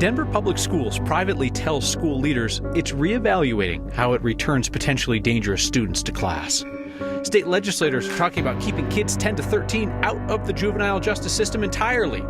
Denver Public Schools privately tells school leaders it's reevaluating how it returns potentially dangerous students to class. State legislators are talking about keeping kids 10 to 13 out of the juvenile justice system entirely,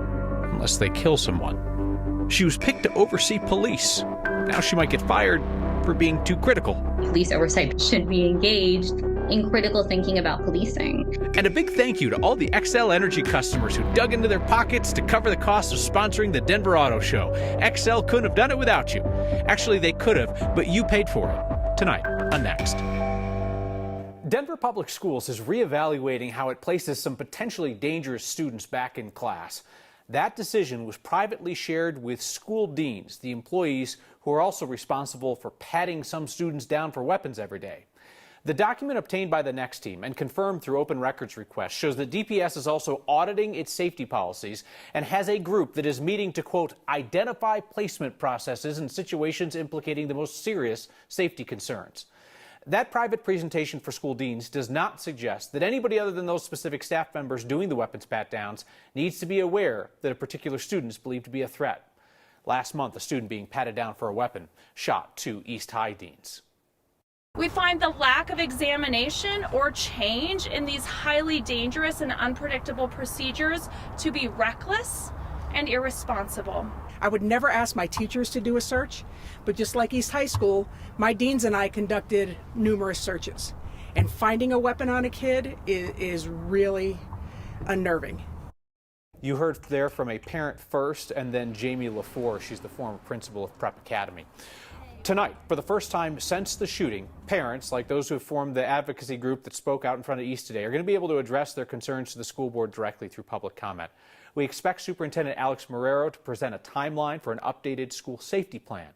unless they kill someone. She was picked to oversee police. Now she might get fired for being too critical. Police oversight should be engaged in critical thinking about policing. And a big thank you to all the Xcel Energy customers who dug into their pockets to cover the cost of sponsoring the Denver Auto Show. Xcel couldn't have done it without you. Actually, they could have, but you paid for it. Tonight on Next. Denver Public Schools is reevaluating how it places some potentially dangerous students back in class. That decision was privately shared with school deans, the employees who are also responsible for patting some students down for weapons every day. The document obtained by the Next team and confirmed through open records requests shows that DPS is also auditing its safety policies and has a group that is meeting to, quote, identify placement processes in situations implicating the most serious safety concerns. That private presentation for school deans does not suggest that anybody other than those specific staff members doing the weapons pat-downs needs to be aware that a particular student is believed to be a threat. Last month, a student being patted down for a weapon shot two East High deans. We find the lack of examination or change in these highly dangerous and unpredictable procedures to be reckless and irresponsible. I would never ask my teachers to do a search, but just like East High School, my deans and I conducted numerous searches. And finding a weapon on a kid is really unnerving. You heard there from a parent first, and then Jamie LaFour. She's the former principal of Prep Academy. Tonight, for the first time since the shooting, parents, like those who have formed the advocacy group that spoke out in front of East today, are going to be able to address their concerns to the school board directly through public comment. We expect Superintendent Alex Marrero to present a timeline for an updated school safety plan.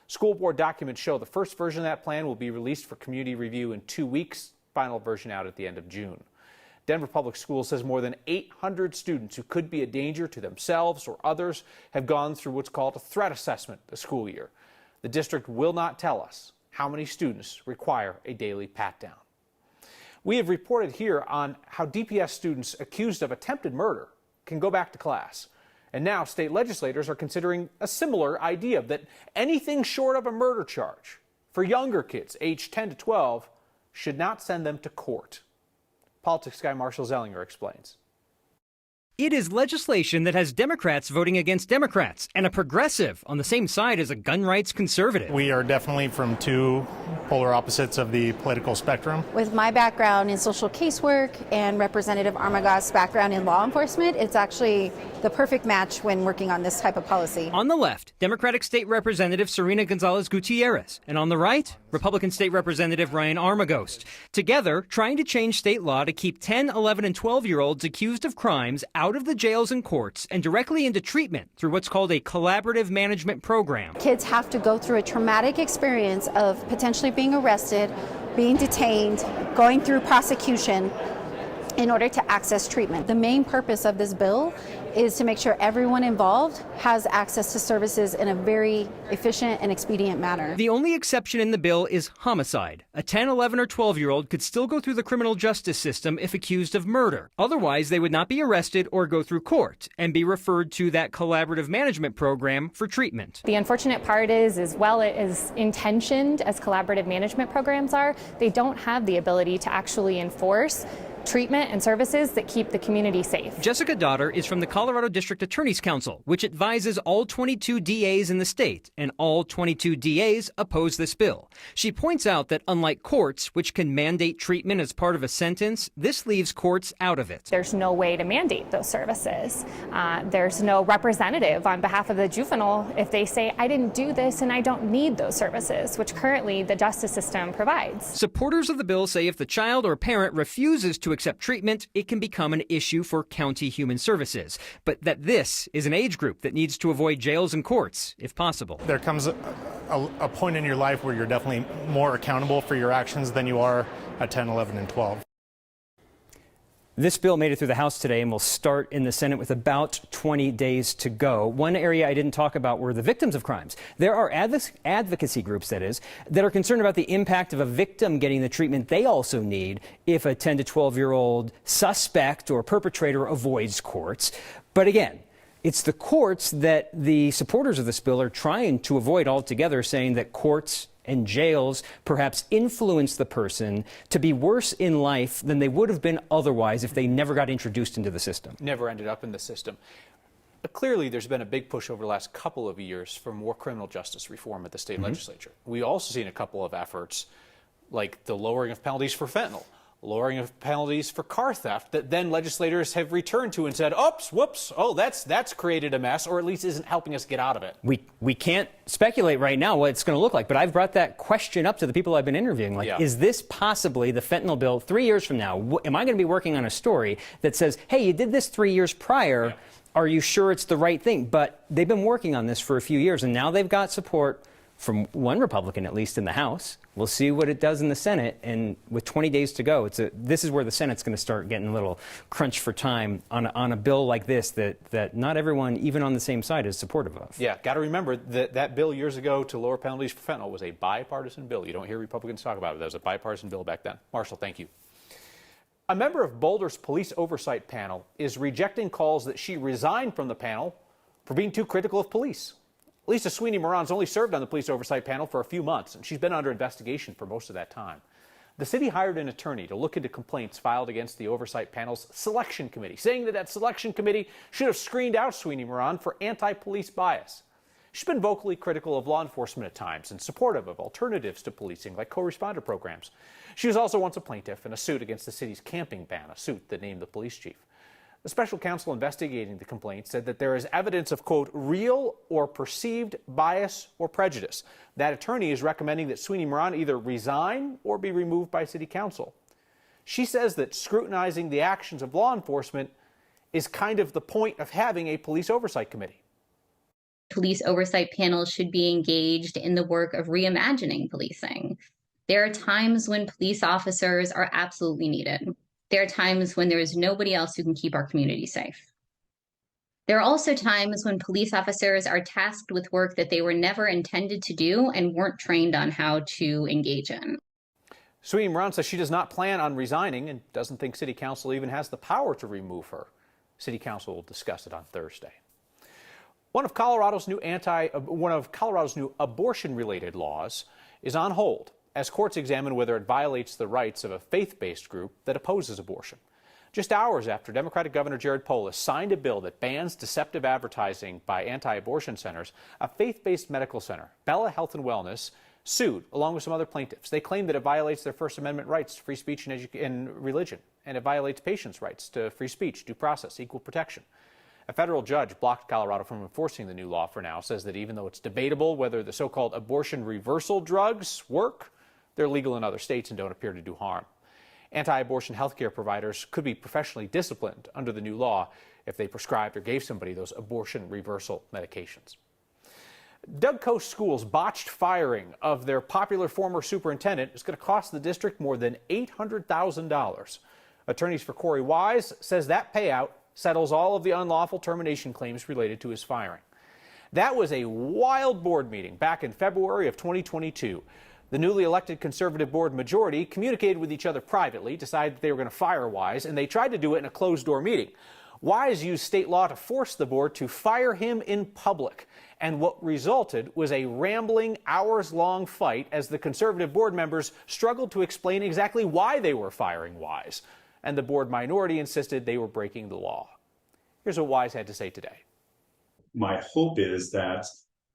School board documents show the first version of that plan will be released for community review in 2 weeks, final version out at the end of June. Denver Public Schools says more than 800 students who could be a danger to themselves or others have gone through what's called a threat assessment this school year. The district will not tell us how many students require a daily pat-down. We have reported here on how DPS students accused of attempted murder can go back to class. And now state legislators are considering a similar idea that anything short of a murder charge for younger kids aged 10 to 12 should not send them to court. Politics guy Marshall Zellinger explains. It is legislation that has Democrats voting against Democrats and a progressive on the same side as a gun rights conservative. We are definitely from two polar opposites of the political spectrum. With my background in social casework and Representative Armagah's background in law enforcement, it's actually the perfect match when working on this type of policy. On the left, Democratic State Representative Serena Gonzalez Gutierrez, and on the right, Republican State Representative Ryan Armagost. Together, trying to change state law to keep 10, 11, and 12-year-olds accused of crimes out of the jails and courts and directly into treatment through what's called a collaborative management program. Kids have to go through a traumatic experience of potentially being arrested, being detained, going through prosecution in order to access treatment. The main purpose of this bill is to make sure everyone involved has access to services in a very efficient and expedient manner. The only exception in the bill is homicide. A 10, 11, or 12-year-old could still go through the criminal justice system if accused of murder. Otherwise, they would not be arrested or go through court and be referred to that collaborative management program for treatment. The unfortunate part is, as well as intentioned as collaborative management programs are, they don't have the ability to actually enforce treatment and services that keep the community safe. Jessica Dotter is from the Colorado District Attorney's Council, which advises all 22 DAs in the state, and all 22 DAs oppose this bill. She points out that unlike courts, which can mandate treatment as part of a sentence, this leaves courts out of it. There's no way to mandate those services. There's no representative on behalf of the juvenile if they say, I didn't do this and I don't need those services, which currently the justice system provides. Supporters of the bill say if the child or parent refuses to accept treatment, it can become an issue for county human services, but that this is an age group that needs to avoid jails and courts, if possible. There comes a point in your life where you're definitely more accountable for your actions than you are at 10, 11, and 12. This bill made it through the House today and will start in the Senate with about 20 days to go. One area I didn't talk about were the victims of crimes. There are advocacy groups, that are concerned about the impact of a victim getting the treatment they also need if a 10 to 12-year-old suspect or perpetrator avoids courts. But again, It's the courts that the supporters of this bill are trying to avoid altogether, saying that courts and jails perhaps influence the person to be worse in life than they would have been otherwise if they never got introduced into the system. Never ended up in the system. But clearly, there's been a big push over the last couple of years for more criminal justice reform at the state legislature. We also seen a couple of efforts like the lowering of penalties for fentanyl, lowering of penalties for car theft, that then legislators have returned to and said, oops, whoops, oh, that's created a mess, or at least isn't helping us get out of it. We can't speculate right now what it's going to look like, but I've brought that question up to the people I've been interviewing. Like, is this possibly the fentanyl bill 3 years from now? Am I going to be working on a story that says, hey, you did this 3 years prior. Are you sure it's the right thing? But they've been working on this for a few years, and now they've got support from one Republican, at least in the House. We'll see what it does in the Senate, and with 20 days to go, this is where the Senate's going to start getting a little crunch for time on a bill like this that not everyone, even on the same side, is supportive of. Yeah, got to remember that bill years ago to lower penalties for fentanyl was a bipartisan bill. You don't hear Republicans talk about it. That was a bipartisan bill back then. Marshall, thank you. A member of Boulder's police oversight panel is rejecting calls that she resigned from the panel for being too critical of police. Lisa Sweeney Moran's only served on the police oversight panel for a few months, and she's been under investigation for most of that time. The city hired an attorney to look into complaints filed against the oversight panel's selection committee, saying that selection committee should have screened out Sweeney Moran for anti-police bias. She's been vocally critical of law enforcement at times and supportive of alternatives to policing like co-responder programs. She was also once a plaintiff in a suit against the city's camping ban, a suit that named the police chief. The special counsel investigating the complaint said that there is evidence of, quote, real or perceived bias or prejudice. That attorney is recommending that Sweeney Moran either resign or be removed by city council. She says that scrutinizing the actions of law enforcement is kind of the point of having a police oversight committee. Police oversight panels should be engaged in the work of reimagining policing. There are times when police officers are absolutely needed. There are times when there is nobody else who can keep our community safe. There are also times when police officers are tasked with work that they were never intended to do and weren't trained on how to engage in. Sweeney Moran says she does not plan on resigning and doesn't think city council even has the power to remove her. City council will discuss it on Thursday. One of Colorado's new abortion-related laws is on hold as courts examine whether it violates the rights of a faith-based group that opposes abortion. Just hours after Democratic Governor Jared Polis signed a bill that bans deceptive advertising by anti-abortion centers, a faith-based medical center, Bella Health and Wellness, sued along with some other plaintiffs. They claim that it violates their First Amendment rights to free speech and religion, and it violates patients' rights to free speech, due process, equal protection. A federal judge blocked Colorado from enforcing the new law for now, says that even though it's debatable whether the so-called abortion reversal drugs work, they're legal in other states and don't appear to do harm. Anti-abortion healthcare providers could be professionally disciplined under the new law if they prescribed or gave somebody those abortion reversal medications. Doug Coast Schools' botched firing of their popular former superintendent is going to cost the district more than $800,000. Attorneys for Corey Wise says that payout settles all of the unlawful termination claims related to his firing. That was a wild board meeting back in February of 2022. The newly elected conservative board majority communicated with each other privately, decided that they were going to fire Wise, and they tried to do it in a closed-door meeting. Wise used state law to force the board to fire him in public, and what resulted was a rambling, hours-long fight as the conservative board members struggled to explain exactly why they were firing Wise, and the board minority insisted they were breaking the law. Here's what Wise had to say today. My hope is that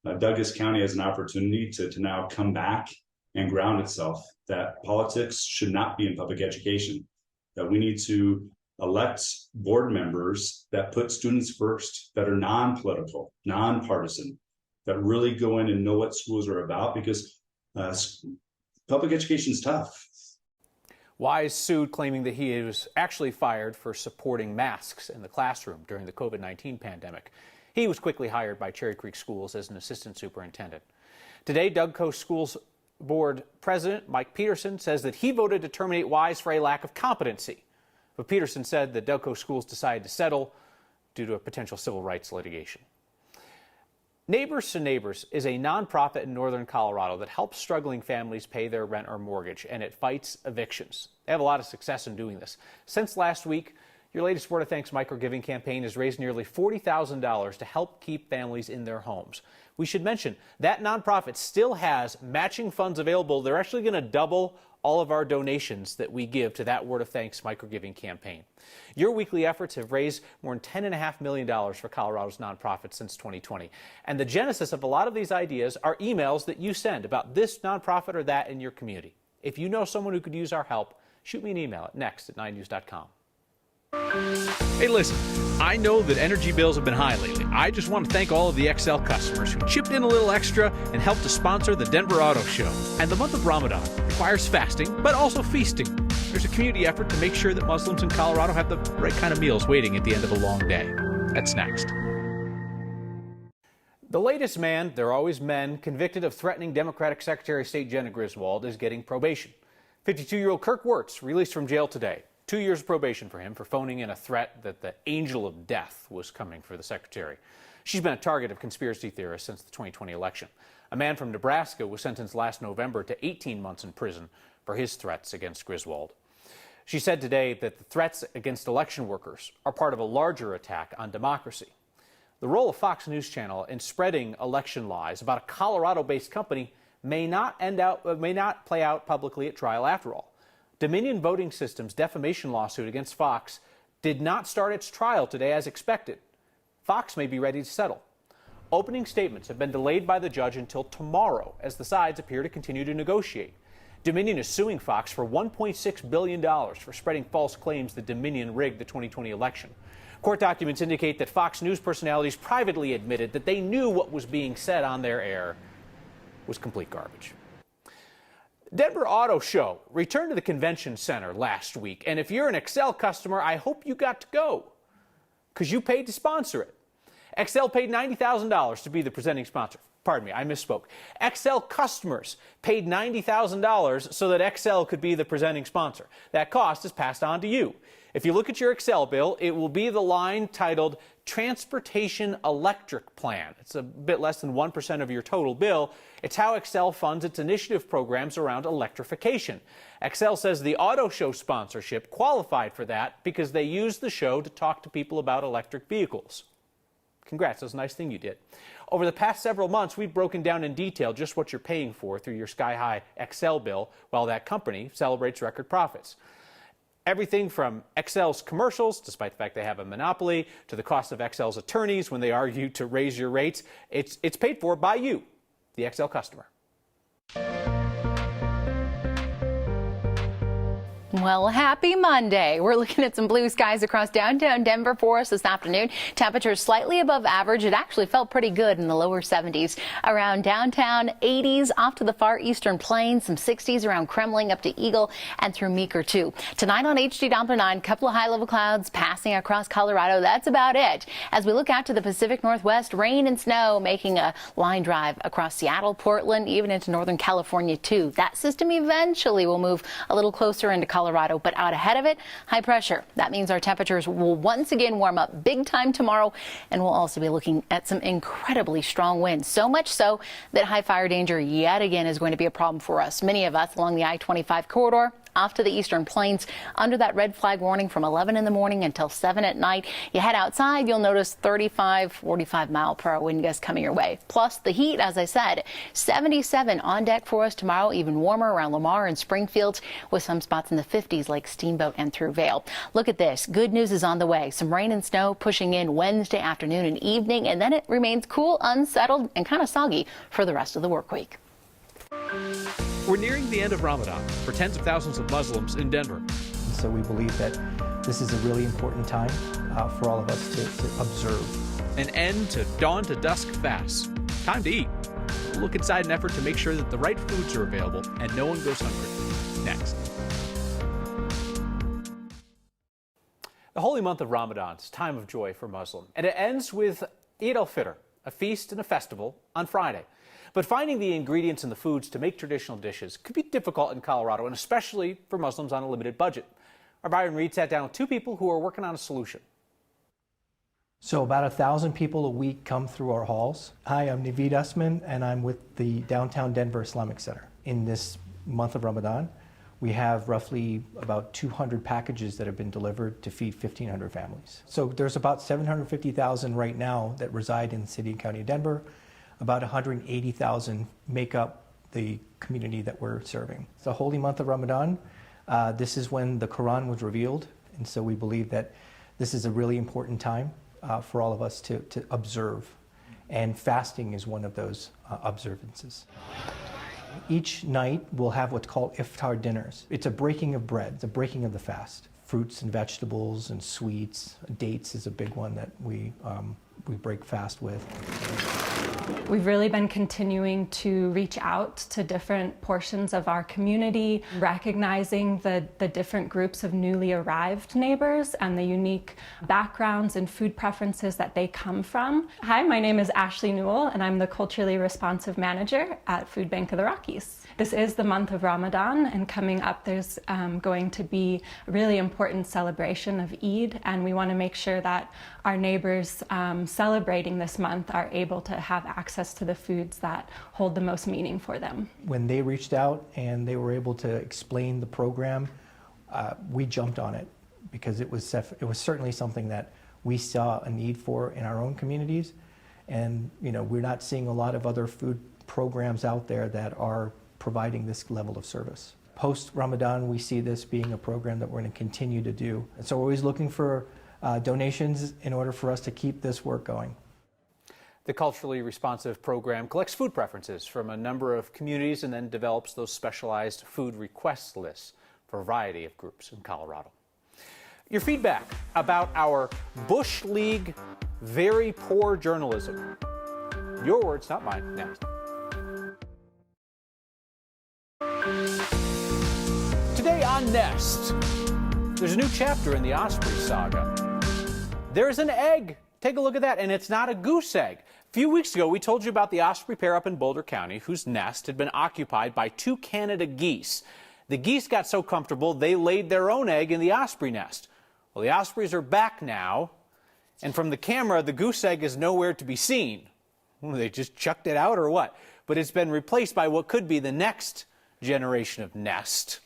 Douglas County has an opportunity to now come back and ground itself, that politics should not be in public education, that we need to elect board members that put students first, that are non-political, non-partisan, that really go in and know what schools are about, because public education is tough. Wise sued, claiming that he was actually fired for supporting masks in the classroom during the COVID-19 pandemic. He was quickly hired by Cherry Creek Schools as an assistant superintendent. Today, Doug Coast Schools Board President Mike Peterson says that he voted to terminate Wise for a lack of competency. But Peterson said that Doug Coast Schools decided to settle due to a potential civil rights litigation. Neighbors to Neighbors is a nonprofit in northern Colorado that helps struggling families pay their rent or mortgage, and it fights evictions. They have a lot of success in doing this. Since last week, Your latest Word of Thanks micro-giving campaign has raised nearly $40,000 to help keep families in their homes. We should mention that nonprofit still has matching funds available. They're actually going to double all of our donations that we give to that Word of Thanks micro-giving campaign. Your weekly efforts have raised more than $10.5 million for Colorado's nonprofits since 2020. And the genesis of a lot of these ideas are emails that you send about this nonprofit or that in your community. If you know someone who could use our help, shoot me an email at next@9news.com. Hey, listen, I know that energy bills have been high lately. I just want to thank all of the Xcel customers who chipped in a little extra and helped to sponsor the Denver Auto Show. And the month of Ramadan requires fasting, but also feasting. There's a community effort to make sure that Muslims in Colorado have the right kind of meals waiting at the end of a long day. That's next. The latest man, there are always men, convicted of threatening Democratic Secretary of State Jenna Griswold is getting probation. 52-year-old Kirk Wirtz released from jail today. 2 years of probation for him for phoning in a threat that the angel of death was coming for the secretary. She's been a target of conspiracy theorists since the 2020 election. A man from Nebraska was sentenced last November to 18 months in prison for his threats against Griswold. She said today that the threats against election workers are part of a larger attack on democracy. The role of Fox News Channel in spreading election lies about a Colorado-based company may not play out publicly at trial after all. Dominion Voting Systems' defamation lawsuit against Fox did not start its trial today as expected. Fox may be ready to settle. Opening statements have been delayed by the judge until tomorrow as the sides appear to continue to negotiate. Dominion is suing Fox for $1.6 billion for spreading false claims that Dominion rigged the 2020 election. Court documents indicate that Fox News personalities privately admitted that they knew what was being said on their air was complete garbage. Denver Auto Show returned to the convention center last week, and if you're an Xcel customer, I hope you got to go, because you paid to sponsor it. Xcel paid $90,000 to be the presenting sponsor. Pardon me, I misspoke. Xcel customers paid $90,000 so that Xcel could be the presenting sponsor. That cost is passed on to you. If you look at your Xcel bill, it will be the line titled Transportation Electric Plan. It's a bit less than 1% of your total bill. It's how Xcel funds its initiative programs around electrification. Xcel says the auto show sponsorship qualified for that because they used the show to talk to people about electric vehicles. Congrats, that's a nice thing you did. Over the past several months, we've broken down in detail just what you're paying for through your sky-high Xcel bill while that company celebrates record profits. Everything from Xcel's commercials, despite the fact they have a monopoly, to the cost of Xcel's attorneys when they argue to raise your rates, it's paid for by you, the Xcel customer. Well, happy Monday. We're looking at some blue skies across downtown Denver for us this afternoon. Temperatures slightly above average. It actually felt pretty good in the lower 70s. Around downtown, 80s off to the far eastern plains, some 60s around Kremling up to Eagle and through Meeker too. Tonight on HD Doppler 9, a couple of high-level clouds passing across Colorado. That's about it. As we look out to the Pacific Northwest, rain and snow making a line drive across Seattle, Portland, even into Northern California too. That system eventually will move a little closer into Colorado, but out ahead of it, high pressure. That means our temperatures will once again warm up big time tomorrow, and we'll also be looking at some incredibly strong winds. So much so that high fire danger yet again is going to be a problem for us. Many of us along the I-25 corridor, off to the eastern plains under that red flag warning from 11 in the morning until 7 at night. You head outside, you'll notice 35, 45 mile per hour wind gusts coming your way. Plus the heat, as I said, 77 on deck for us tomorrow, even warmer around Lamar and Springfield with some spots in the 50s like Steamboat and through Vail. Look at this. Good news is on the way. Some rain and snow pushing in Wednesday afternoon and evening, and then it remains cool, unsettled, and kind of soggy for the rest of the work week. We're nearing the end of Ramadan for tens of thousands of Muslims in Denver. And so we believe that this is a really important time for all of us to observe. An end to dawn to dusk fasts. Time to eat. We'll look inside an effort to make sure that the right foods are available and no one goes hungry. Next. The holy month of Ramadan is a time of joy for Muslims, and it ends with Eid al-Fitr, a feast and a festival, on Friday. But finding the ingredients in the foods to make traditional dishes could be difficult in Colorado, and especially for Muslims on a limited budget. Our Byron Reed sat down with two people who are working on a solution. So about 1,000 people a week come through our halls. Hi, I'm Naveed Usman, and I'm with the Downtown Denver Islamic Center. In this month of Ramadan, We have roughly about 200 packages that have been delivered to feed 1,500 families. So there's about 750,000 right now that reside in the city and county of Denver. About 180,000 make up the community that we're serving. It's the holy month of Ramadan. This is when the Quran was revealed, and so we believe that this is a really important time for all of us to observe, and fasting is one of those observances. Each night we'll have what's called iftar dinners. It's a breaking of bread, it's a breaking of the fast. Fruits and vegetables and sweets. Dates is a big one that we break fast with. We've really been continuing to reach out to different portions of our community, recognizing the different groups of newly arrived neighbors and the unique backgrounds and food preferences that they come from. Hi, my name is Ashley Newell, and I'm the Culturally Responsive Manager at Food Bank of the Rockies. This is the month of Ramadan, and coming up there's going to be a really important celebration of Eid, and we want to make sure that our neighbors celebrating this month are able to have access to the foods that hold the most meaning for them. When they reached out and they were able to explain the program, we jumped on it because it was certainly something that we saw a need for in our own communities, and we're not seeing a lot of other food programs out there that are providing this level of service. Post-Ramadan, we see this being a program that we're going to continue to do. And so we're always looking for donations in order for us to keep this work going. The Culturally Responsive program collects food preferences from a number of communities and then develops those specialized food request lists for a variety of groups in Colorado. Your feedback about our Bush League very poor journalism. Your words, not mine. Next. Today on Nest, there's a new chapter in the Osprey Saga. There's an egg. Take a look at that, and it's not a goose egg. A few weeks ago, we told you about the Osprey pair up in Boulder County whose nest had been occupied by 2 Canada geese. The geese got so comfortable, they laid their own egg in the Osprey nest. Well, the Ospreys are back now, and from the camera, the goose egg is nowhere to be seen. They just chucked it out or what? But it's been replaced by what could be the next generation of nest.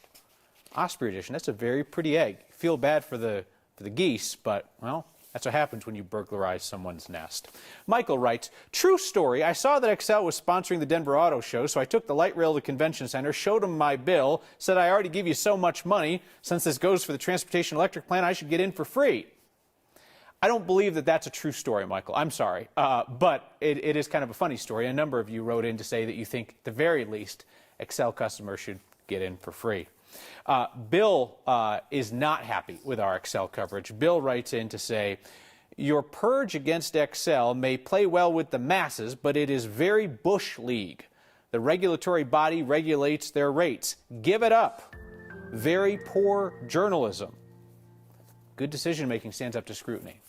Osprey edition. That's a very pretty egg. Feel bad for the geese, but, well, that's what happens when you burglarize someone's nest. Michael writes, true story, I saw that Xcel was sponsoring the Denver Auto Show, so I took the light rail to the convention center, showed them my bill, said I already give you so much money. Since this goes for the transportation electric plan, I should get in for free. I don't believe that that's a true story, Michael. I'm sorry. But it is kind of a funny story. A number of you wrote in to say that you think, at the very least, Xcel customers should get in for free. Bill is not happy with our Xcel coverage. Bill writes in to say, your purge against Xcel may play well with the masses, but it is very Bush League. The regulatory body regulates their rates. Give it up. Very poor journalism. Good decision-making stands up to scrutiny.